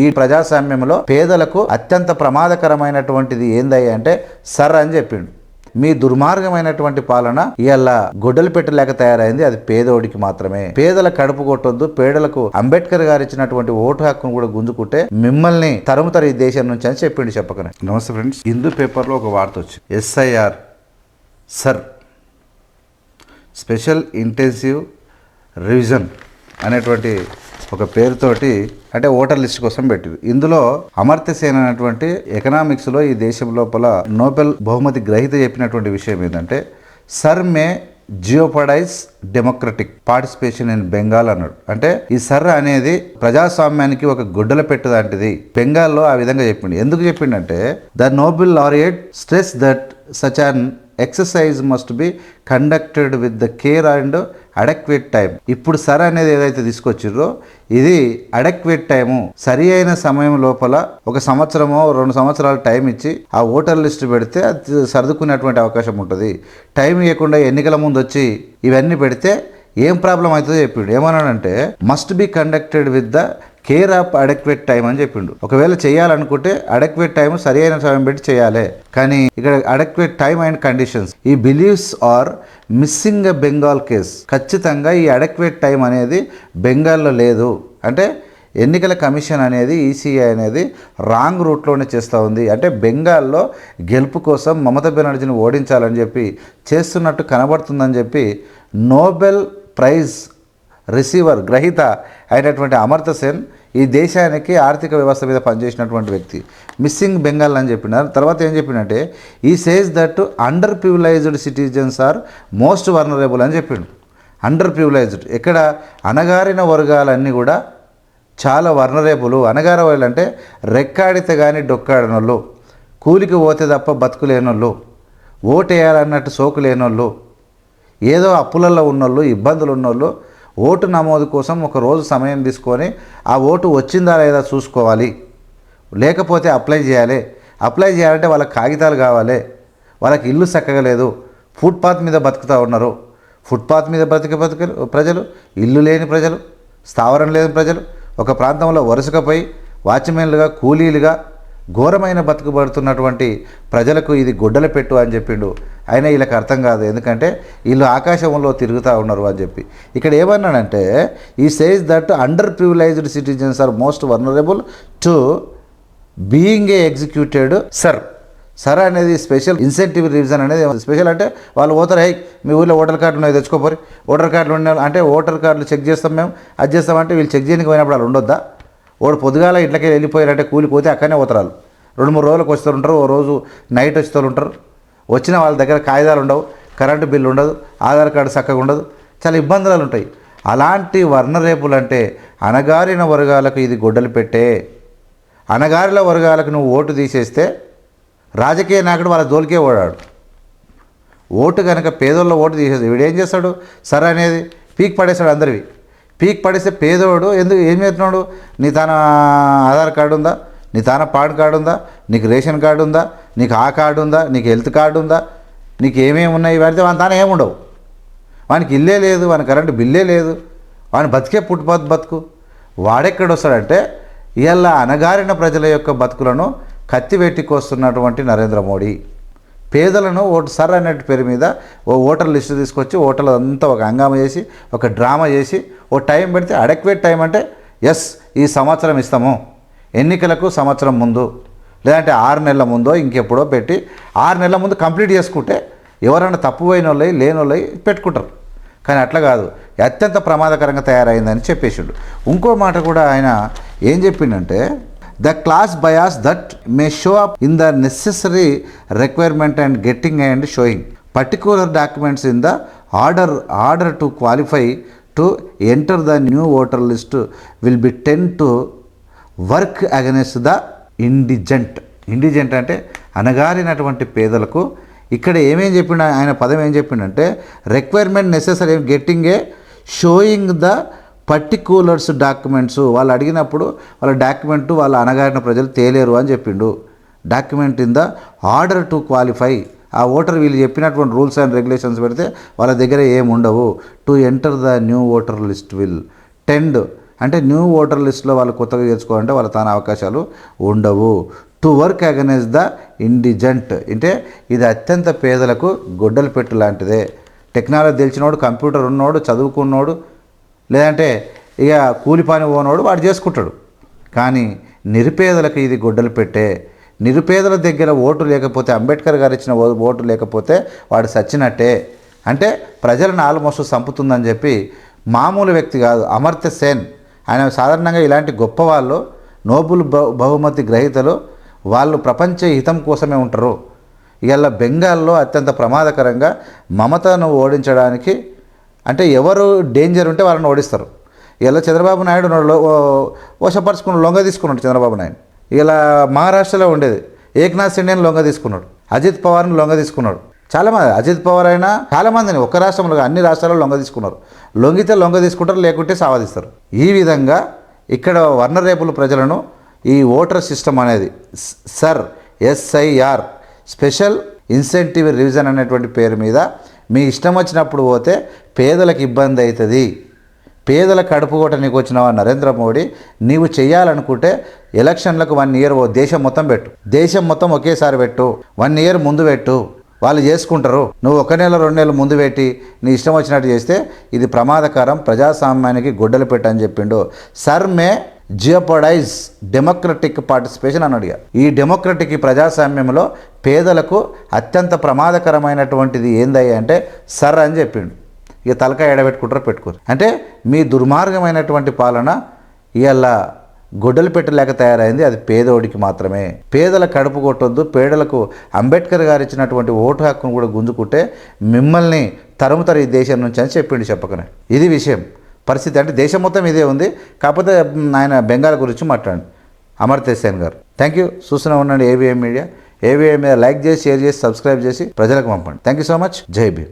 ఈ ప్రజాస్వామ్యంలో పేదలకు అత్యంత ప్రమాదకరమైనటువంటిది ఏందయ్య అంటే సర్ అని చెప్పిండు. మీ దుర్మార్గమైనటువంటి పాలన ఇవాళ గొడ్డలు పెట్టలేక తయారైంది, అది పేదోడికి మాత్రమే. పేదల కడుపు కొట్టొద్దు, పేదలకు అంబేద్కర్ గారు ఇచ్చినటువంటి ఓటు హక్కును కూడా గుంజుకుంటే మిమ్మల్ని తరుముతారు ఈ దేశం నుంచి అని చెప్పిండు చెప్పకనే. నమస్తే ఫ్రెండ్స్, హిందూ పేపర్లో ఒక వార్త వచ్చింది. SIR sir special intensive revision అనేటువంటి ఒక పేరుతోటి అంటే ఓటర్ లిస్ట్ కోసం పెట్టింది. ఇందులో అమర్త్య సేన్ అనేటువంటి ఎకనామిక్స్లో ఈ దేశం లోపల నోబెల్ బహుమతి గ్రహీత చెప్పినటువంటి విషయం ఏంటంటే sir may jeopardise democratic participation in Bengal అన్నాడు. అంటే ఈ సర్ అనేది ప్రజాస్వామ్యానికి ఒక గుడ్డల పెట్టదంటిది. బెంగాల్లో ఆ విధంగా చెప్పిండు. ఎందుకు చెప్పిండంటే the Nobel laureate stress that such an exercise must be conducted with the care and adequate time. ఇప్పుడు సర్ అనేది ఏదైతే తీసుకొచ్చిర్రో ఇది అడక్వేట్ టైము, సరి అయిన సమయం లోపల 1 సంవత్సరమో 2 సంవత్సరాలు టైం ఇచ్చి ఆ ఓటర్ లిస్ట్ పెడితే అది సర్దుకునేటువంటి అవకాశం ఉంటుంది. టైం ఇవ్వకుండా ఎన్నికల ముందు వచ్చి ఇవన్నీ పెడితే ఏం ప్రాబ్లం అవుతుందో చెప్పిండు. ఏమన్నాడంటే must be conducted with the care of adequate time అని చెప్పిండు. ఒకవేళ చేయాలనుకుంటే అడక్వేట్ టైం సరి అయిన సమయం పెట్టి చేయాలి. కానీ ఇక్కడ అడక్వేట్ టైం అండ్ కండిషన్స్ ఈ believes are missing a Bengal case. ఖచ్చితంగా ఈ అడక్వేట్ టైం అనేది బెంగాల్లో లేదు. అంటే ఎన్నికల కమిషన్ అనేది ECI అనేది రాంగ్ రూట్లోనే చేస్తూ ఉంది. అంటే బెంగాల్లో గెలుపు కోసం మమతా బెనర్జీని ఓడించాలని చెప్పి చేస్తున్నట్టు కనబడుతుందని చెప్పి నోబెల్ ప్రైజ్ రిసీవర్ గ్రహీత అయినటువంటి అమర్త్య సేన్ ఈ దేశానికి ఆర్థిక వ్యవస్థ మీద పనిచేసినటువంటి వ్యక్తి మిస్సింగ్ బెంగాల్ అని చెప్పినారు. తర్వాత ఏం చెప్పిండంటే ఈ says that underprivileged citizens are most vulnerable అని చెప్పిండు. అండర్ ప్రివిలైజ్డ్ ఎక్కడ అణగారిన వర్గాలన్నీ కూడా చాలా వర్నరేబుల్. అణగారవాళ్ళు అంటే రెక్కాడితే కానీ డొక్కాడనోళ్ళు, కూలికి పోతే తప్ప బతుకు లేనోళ్ళు, ఓటేయాలన్నట్టు సోకు లేనోళ్ళు, ఏదో అప్పులలో ఉన్నోళ్ళు, ఇబ్బందులు ఉన్నోళ్ళు ఓటు నమోదు కోసం ఒక రోజు సమయం తీసుకొని ఆ ఓటు వచ్చిందా లేదా చూసుకోవాలి. లేకపోతే అప్లై చేయాలి. అప్లై చేయాలంటే వాళ్ళకి కాగితాలు కావాలి. వాళ్ళకి ఇల్లు చక్కగా లేదు, ఫుట్పాత్ మీద బతుకుతూ ఉన్నారు. ఫుట్పాత్ మీద బతికే ప్రజలు, ఇల్లు లేని ప్రజలు, స్థావరం లేని ప్రజలు, ఒక ప్రాంతంలో వరుసకపోయి వాచ్మెన్లుగా కూలీలుగా ఘోరమైన బతుకుబడుతున్నటువంటి ప్రజలకు ఇది గొడ్డల పెట్టు అని చెప్పిండు. అయినా వీళ్ళకి అర్థం కాదు, ఎందుకంటే వీళ్ళు ఆకాశంలో తిరుగుతూ ఉన్నారు అని చెప్పి. ఇక్కడ ఏమన్నాడంటే ఈ says that underprivileged citizens are most vulnerable to being a executed sir అనేది స్పెషల్ ఇన్సెంటివ్ రివిజన్ అనేది. స్పెషల్ అంటే వాళ్ళు పోతారు, హై మీ ఊళ్ళో ఓటర్ కార్డులు ఉన్నాయి తెచ్చుకోపోరి, ఓటర్ కార్డులు ఉన్నాయి అంటే ఓటర్ కార్డులు చెక్ చేస్తాం మేము, అది చేస్తామంటే వీళ్ళు చెక్ చేయడానికి పోయినప్పుడు వాళ్ళు ఉండొద్దా? వాడు పొద్దుగాల ఇంట్లోకి వెళ్ళిపోయారంటే కూలిపోతే అక్కడనే పోతారు. 2-3 రోజులకు వస్తూ ఉంటారు, ఓ రోజు నైట్ వస్తూ ఉంటారు. వచ్చిన వాళ్ళ దగ్గర కాగితాలు ఉండవు, కరెంటు బిల్లు ఉండదు, ఆధార్ కార్డు చక్కగా ఉండదు, చాలా ఇబ్బందులు ఉంటాయి. అలాంటి వర్నరేబుల్ అంటే అణగారిన వర్గాలకు ఇది గొడ్డలు పెట్టే. అణగారిన వర్గాలకు నువ్వు ఓటు తీసేస్తే రాజకీయ నాయకుడు వాళ్ళ జోలికే ఓడాడు. ఓటు కనుక పేదోళ్ళ ఓటు తీసేస్తాడు. వీడు ఏం చేస్తాడు? సరే అనేది పీక్ పడేస్తాడు అందరివి. పీక్ పడేస్తే పేదోడు ఏం చేస్తున్నాడు? నీ తన ఆధార్ కార్డు ఉందా, నీ తన పాన్ కార్డు ఉందా, నీకు రేషన్ కార్డు ఉందా, నీకు ఆ కార్డు ఉందా, నీకు హెల్త్ కార్డు ఉందా, నీకు ఏమేమి ఉన్నాయి వాడితే వాని తాను ఏముండవు. వానికి ఇల్లే లేదు, వాని కరెంటు బిల్లే లేదు, వాని బతికే పుట్టుబతు బతుకు. వాడెక్కడ వస్తాడంటే ఇవాళ అణగారిన ప్రజల యొక్క బతుకులను కత్తివెట్టికొస్తున్నటువంటి నరేంద్ర మోడీ పేదలను ఓటు సర్ అన్నట్టు పేరు మీద ఓ ఓటర్ లిస్టు తీసుకొచ్చి ఓటర్లు అంతా ఒక హంగామా చేసి ఒక డ్రామా చేసి ఓ టైం పెడితే అడక్వేట్ టైం అంటే ఈ సంవత్సరం ఇస్తాము, ఎన్నికలకు సంవత్సరం ముందు లేదంటే 6 నెలల ముందో ఇంకెప్పుడో పెట్టి 6 నెలల ముందు కంప్లీట్ చేసుకుంటే ఎవరైనా తప్పుపోయిన వాళ్ళవి లేని వాళ్ళవి పెట్టుకుంటారు. కానీ అట్లా కాదు, అత్యంత ప్రమాదకరంగా తయారైందని చెప్పేసిండు. ఇంకో మాట కూడా ఆయన ఏం చెప్పిండంటే the class bias that may show up in the necessary requirement and getting and showing particular documents in the order to qualify to enter the new voter list will be tend to work against the indigent అంటే అణగారినటువంటి పేదలకు. ఇక్కడ ఏమేం చెప్పిండు ఆయన పదం ఏం చెప్పిండంటే requirement necessary getting a showing the particulars documents. వాళ్ళు అడిగినప్పుడు వాళ్ళ డాక్యుమెంటు వాళ్ళ అణగారిన ప్రజలు తేలేరు అని చెప్పిండు. Document in the order to qualify ఆ ఓటర్ వీళ్ళు చెప్పినటువంటి రూల్స్ అండ్ రెగ్యులేషన్స్ పెడితే వాళ్ళ దగ్గర ఏముండవు. To enter the new voter list will tend అంటే న్యూ ఓటర్ లిస్టులో వాళ్ళు కొత్తగా చేర్చుకోవాలంటే వాళ్ళ తాను అవకాశాలు ఉండవు. To work against the indigent అంటే ఇది అత్యంత పేదలకు గొడ్డలు పెట్టు లాంటిదే. టెక్నాలజీ తెలిసినోడు, కంప్యూటర్ ఉన్నోడు, చదువుకున్నోడు, లేదంటే ఇక కూలి పని పోనోడు వాడు చేసుకుంటాడు. కానీ నిరుపేదలకు ఇది గొడ్డలు పెట్టే. నిరుపేదల దగ్గర ఓటు లేకపోతే, అంబేద్కర్ గారు ఇచ్చిన ఓటు లేకపోతే వాడు సచ్చినట్టే. అంటే ప్రజలను ఆల్మోస్ట్ చంపుతుందని చెప్పి మామూలు వ్యక్తి కాదు అమర్త్య సేన్. ఆయన సాధారణంగా ఇలాంటి గొప్ప వాళ్ళు, నోబెల్ బహుమతి గ్రహీతలు, వాళ్ళు ప్రపంచ హితం కోసమే ఉంటారు. ఇవాళ బెంగాల్లో అత్యంత ప్రమాదకరంగా మమతను ఓడించడానికి అంటే ఎవరు డేంజర్ ఉంటే వాళ్ళని ఓడిస్తారు. ఇలా చంద్రబాబు నాయుడు వశపరుచుకున్నాడు, లొంగ తీసుకున్నాడు చంద్రబాబు నాయుడు. ఇలా మహారాష్ట్రలో ఉండేది ఏక్నాథ్ సిండేని లొంగ తీసుకున్నాడు, అజిత్ పవార్ని లొంగ తీసుకున్నాడు. చాలామంది అజిత్ పవార్ అయినా చాలామందిని ఒక్క రాష్ట్రంలో అన్ని రాష్ట్రాల్లో లొంగ తీసుకున్నారు. లొంగితే లొంగ తీసుకుంటారు, లేకుంటే సావధిస్తారు. ఈ విధంగా ఇక్కడ వర్ణరేపుల ప్రజలను ఈ ఓటర్ సిస్టమ్ అనేది SIR స్పెషల్ ఇన్సెంటివ్ రివిజన్ అనేటువంటి పేరు మీద మీ ఇష్టం వచ్చినప్పుడు పోతే పేదలకు ఇబ్బంది అవుతుంది. పేదల కడుపు కొట్ట నీకు వచ్చిన నరేంద్ర మోడీ, నీవు చేయాలనుకుంటే ఎలక్షన్లకు 1 ఇయర్ దేశం మొత్తం పెట్టు, దేశం మొత్తం ఒకేసారి పెట్టు, 1 ఇయర్ ముందు పెట్టు, వాళ్ళు చేసుకుంటారు. నువ్వు 1 నెల 2 నెలలు ముందు పెట్టి నీ ఇష్టం వచ్చినట్టు చేస్తే ఇది ప్రమాదకరం, ప్రజాస్వామ్యానికి గొడ్డలు పెట్టని చెప్పిండు. Sir may jeopardise democratic participation అని అడిగారు. ఈ డెమోక్రటిక్ ప్రజాస్వామ్యంలో పేదలకు అత్యంత ప్రమాదకరమైనటువంటిది ఏందయ్యా అంటే సర్ అని చెప్పిండు. ఇక తలకాయ ఎడబెట్టుకుంటారో పెట్టుకోరు. అంటే మీ దుర్మార్గమైనటువంటి పాలన ఇవాళ గొడ్డలు పెట్టలేక తయారైంది. అది పేదోడికి మాత్రమే. పేదల కడుపు కొట్టొద్దు. పేదలకు అంబేద్కర్ గారు ఇచ్చినటువంటి ఓటు హక్కును కూడా గుంజుకుంటే మిమ్మల్ని తరుముతారు ఈ దేశం నుంచి అని చెప్పిండు చెప్పకనే. ఇది విషయం పరిస్థితి. అంటే దేశం మొత్తం ఇదే ఉంది. కాకపోతే ఆయన బెంగాల్ గురించి మాట్లాడండి అమర్త్య సేన్ గారు. Thank you. చూస్తూనే ఉండండి AVM మీడియా. AVM మీద లైక్ చేసి, షేర్ చేసి, సబ్స్క్రైబ్ చేసి ప్రజలకు పంపండి. Thank you so much. జై భీమ్.